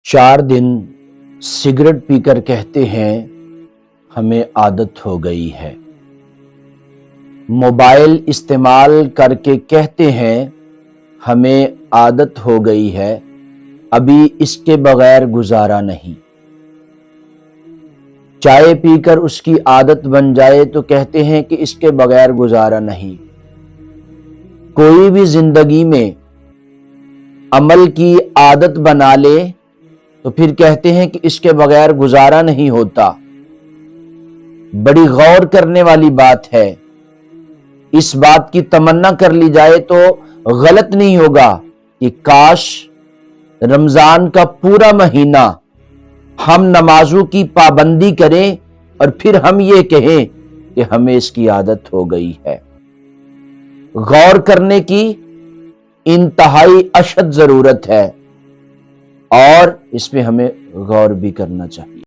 4 دن cigarette پی کر کہتے ہیں ہمیں عادت ہو گئی ہے۔ موبائل استعمال کر کے کہتے ہیں ہمیں عادت ہو گئی ہے، ابھی اس کے بغیر گزارا نہیں۔ چائے پی کر اس کی عادت بن جائے تو کہتے ہیں کہ اس کے بغیر گزارا نہیں۔ کوئی بھی زندگی میں عمل کی عادت بنا لے تو پھر کہتے ہیں کہ اس کے بغیر گزارا نہیں ہوتا۔ بڑی غور کرنے والی بات ہے۔ اس بات کی تمنا کر لی جائے تو غلط نہیں ہوگا کہ کاش رمضان کا پورا مہینہ ہم نمازوں کی پابندی کریں اور پھر ہم یہ کہیں کہ ہمیں اس کی عادت ہو گئی ہے۔ غور کرنے کی انتہائی اشد ضرورت ہے اور اس پہ ہمیں غور بھی کرنا چاہیے۔